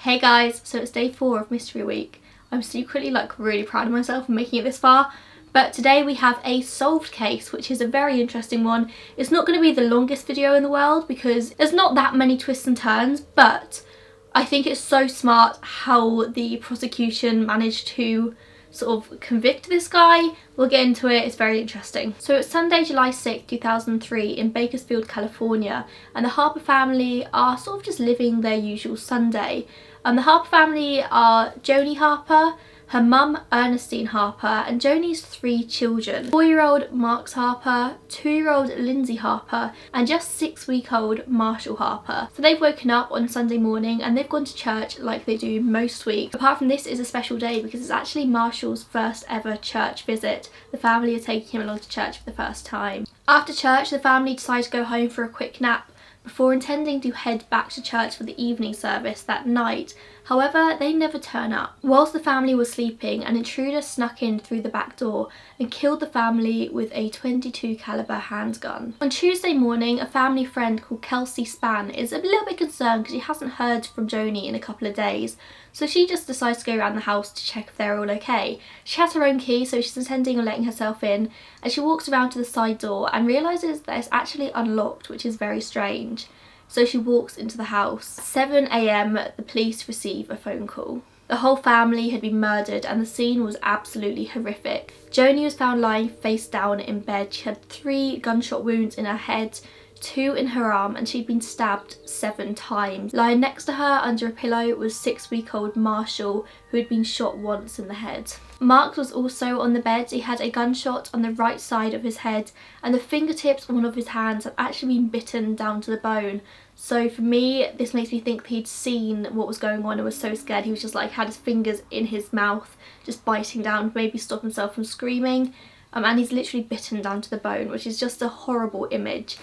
Hey guys, so it's day 4 of Mystery Week. I'm secretly really proud of myself for making it this far, but today we have a solved case, which is a very interesting one. It's not going to be the longest video in the world because there's not that many twists and turns, but I think it's so smart how the prosecution managed to sort of convict this guy. We'll get into it, it's very interesting. So it's Sunday, July 6th, 2003 in Bakersfield, California, and the Harper family are sort of just living their usual Sunday. The Harper family are Joni Harper, her mum Ernestine Harper, and Joni's 3 children. 4-year-old Marks Harper, 2-year-old Lindsay Harper, and just 6-week-old Marshall Harper. So they've woken up on Sunday morning and they've gone to church like they do most weeks. Apart from this is a special day because it's actually Marshall's first ever church visit. The family are taking him along to church for the first time. After church, the family decide to go home for a quick nap before intending to head back to church for the evening service that night. However, they never turn up. Whilst the family was sleeping, an intruder snuck in through the back door and killed the family with a .22 caliber handgun. On Tuesday morning, a family friend called Kelsey Spann is a little bit concerned because she hasn't heard from Joni in a couple of days. So she just decides to go around the house to check if they're all okay. She has her own key, so she's intending on letting herself in, and she walks around to the side door and realises that it's actually unlocked, which is very strange. So she walks into the house. At 7 AM, the police receive a phone call. The whole family had been murdered and the scene was absolutely horrific. Joni was found lying face down in bed. She had 3 gunshot wounds in her head, 2 in her arm, and she'd been stabbed 7 times. Lying next to her under a pillow was 6-week-old Marshall, who had been shot once in the head. Mark was also on the bed. He had a gunshot on the right side of his head and the fingertips on one of his hands had actually been bitten down to the bone. So for me, this makes me think that he'd seen what was going on and was so scared he was just had his fingers in his mouth, just biting down to maybe stop himself from screaming. And he's literally bitten down to the bone, which is just a horrible image.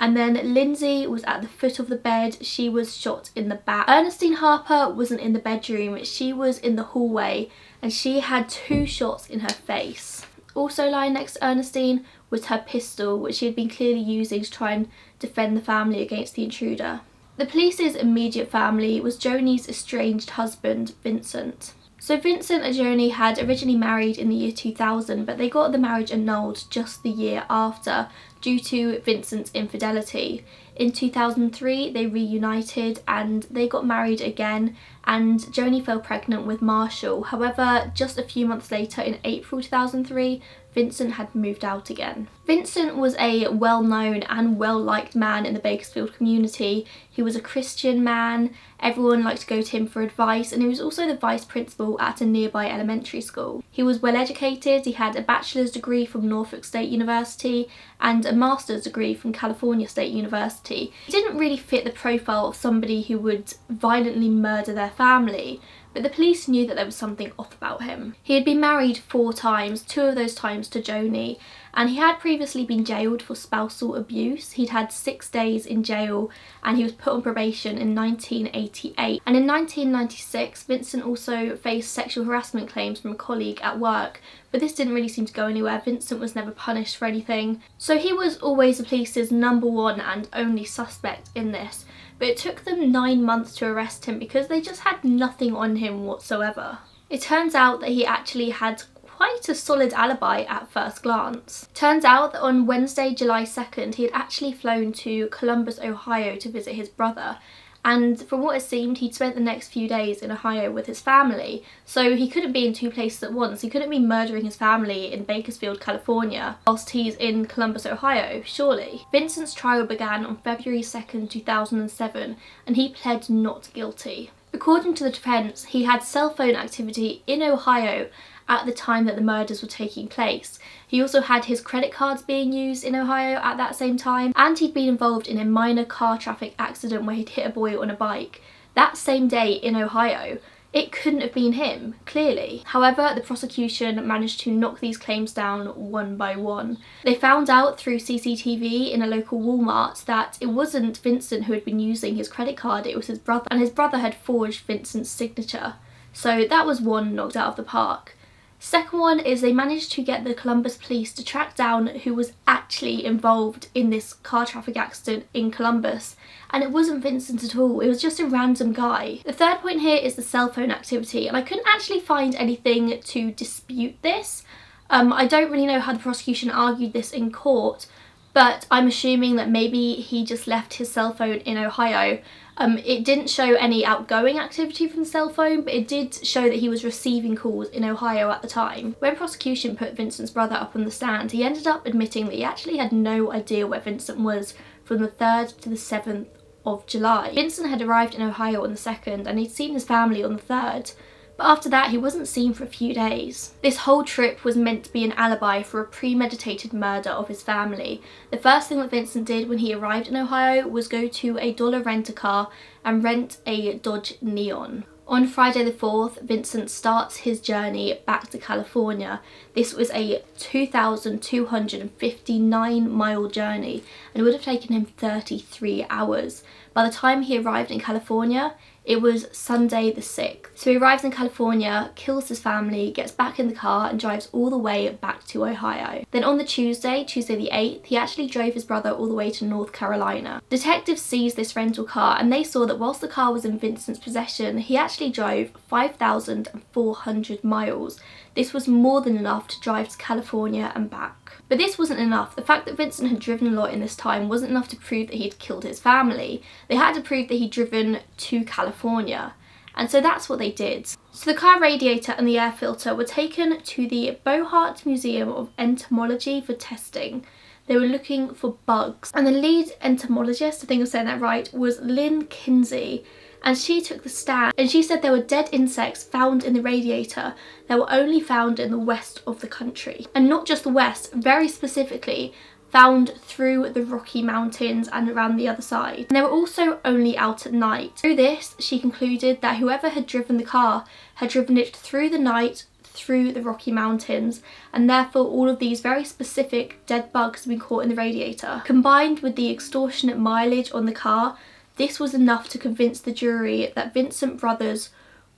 And then Lindsay was at the foot of the bed. She was shot in the back. Ernestine Harper wasn't in the bedroom. She was in the hallway and she had 2 shots in her face. Also lying next to Ernestine was her pistol, which she had been clearly using to try and defend the family against the intruder. The police's immediate family was Joni's estranged husband, Vincent. So Vincent and Joni had originally married in the year 2000, but they got the marriage annulled just the year after due to Vincent's infidelity. In 2003 they reunited and they got married again, and Joni fell pregnant with Marshall. However, just a few months later in April 2003, Vincent had moved out again. Vincent was a well-known and well-liked man in the Bakersfield community. He was a Christian man, everyone liked to go to him for advice, and he was also the vice principal at a nearby elementary school. He was well educated. He had a bachelor's degree from Norfolk State University and a master's degree from California State University. He didn't really fit the profile of somebody who would violently murder their family, but the police knew that there was something off about him. He had been married 4 times, 2 of those times to Joni, and he had previously been jailed for spousal abuse. He'd had 6 days in jail and he was put on probation in 1988. And in 1996, Vincent also faced sexual harassment claims from a colleague at work, but this didn't really seem to go anywhere. Vincent was never punished for anything. So he was always the police's #1 and only suspect in this. But it took them 9 months to arrest him because they just had nothing on him whatsoever. It turns out that he actually had quite a solid alibi at first glance. Turns out that on Wednesday, July 2nd, he had actually flown to Columbus, Ohio to visit his brother. And from what it seemed, he'd spent the next few days in Ohio with his family. So he couldn't be in 2 places at once. He couldn't be murdering his family in Bakersfield, California, whilst he's in Columbus, Ohio, surely. Vincent's trial began on February 2nd, 2007, and he pled not guilty. According to the defence, he had cell phone activity in Ohio at the time that the murders were taking place. He also had his credit cards being used in Ohio at that same time, and he'd been involved in a minor car traffic accident where he'd hit a boy on a bike that same day in Ohio. It couldn't have been him, clearly. However, the prosecution managed to knock these claims down one by one. They found out through CCTV in a local Walmart that it wasn't Vincent who had been using his credit card, it was his brother, and his brother had forged Vincent's signature. So that was one knocked out of the park. Second one is they managed to get the Columbus police to track down who was actually involved in this car traffic accident in Columbus, and it wasn't Vincent at all, it was just a random guy. The third point here is the cell phone activity, and I couldn't actually find anything to dispute this. I don't really know how the prosecution argued this in court, but I'm assuming that maybe he just left his cell phone in Ohio. It didn't show any outgoing activity from the cell phone, but it did show that he was receiving calls in Ohio at the time. When prosecution put Vincent's brother up on the stand, he ended up admitting that he actually had no idea where Vincent was from the 3rd to the 7th of July. Vincent had arrived in Ohio on the 2nd and he'd seen his family on the 3rd. But after that, he wasn't seen for a few days. This whole trip was meant to be an alibi for a premeditated murder of his family. The first thing that Vincent did when he arrived in Ohio was go to a dollar rent-a-car and rent a Dodge Neon. On Friday the 4th, Vincent starts his journey back to California. This was a 2,259 mile journey and it would have taken him 33 hours. By the time he arrived in California, it was Sunday the 6th. So he arrives in California, kills his family, gets back in the car and drives all the way back to Ohio. Then on the Tuesday the 8th, he actually drove his brother all the way to North Carolina. Detectives seized this rental car and they saw that whilst the car was in Vincent's possession, he actually drove 5,400 miles. This was more than enough to drive to California and back. But this wasn't enough. The fact that Vincent had driven a lot in this time wasn't enough to prove that he'd killed his family. They had to prove that he'd driven to California. And so that's what they did. So the car radiator and the air filter were taken to the Bohart Museum of Entomology for testing. They were looking for bugs. And the lead entomologist, I think I'm saying that right, was Lynn Kinsey. And she took the stand and she said there were dead insects found in the radiator that were only found in the west of the country. And not just the west, very specifically found through the Rocky Mountains and around the other side. And they were also only out at night. Through this, she concluded that whoever had driven the car had driven it through the night through the Rocky Mountains, and therefore all of these very specific dead bugs had been caught in the radiator. Combined with the extortionate mileage on the car, this was enough to convince the jury that Vincent Brothers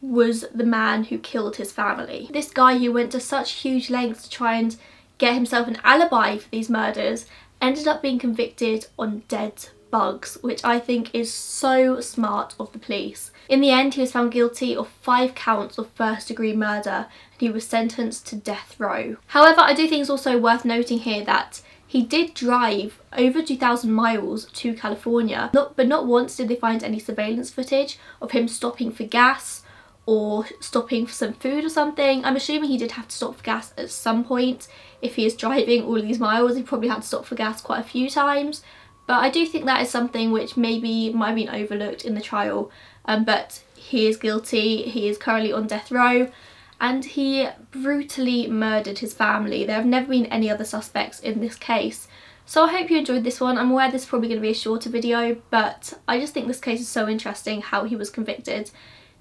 was the man who killed his family. This guy who went to such huge lengths to try and get himself an alibi for these murders ended up being convicted on dead bugs, which I think is so smart of the police. In the end, he was found guilty of 5 counts of first-degree murder and he was sentenced to death row. However, I do think it's also worth noting here that he did drive over 2,000 miles to California, but not once did they find any surveillance footage of him stopping for gas or stopping for some food or something. I'm assuming he did have to stop for gas at some point. If he is driving all of these miles, he probably had to stop for gas quite a few times. But I do think that is something which maybe might have been overlooked in the trial. But he is guilty, he is currently on death row, and he brutally murdered his family. There have never been any other suspects in this case. So I hope you enjoyed this one. I'm aware this is probably going to be a shorter video, but I just think this case is so interesting, how he was convicted.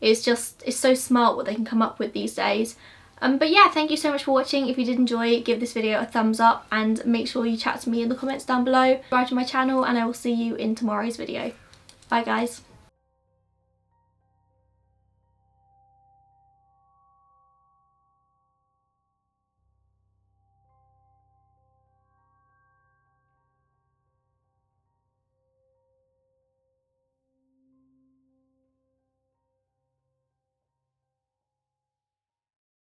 It's so smart what they can come up with these days. But yeah, thank you so much for watching. If you did enjoy, give this video a thumbs up and make sure you chat to me in the comments down below. Subscribe to my channel and I will see you in tomorrow's video. Bye guys.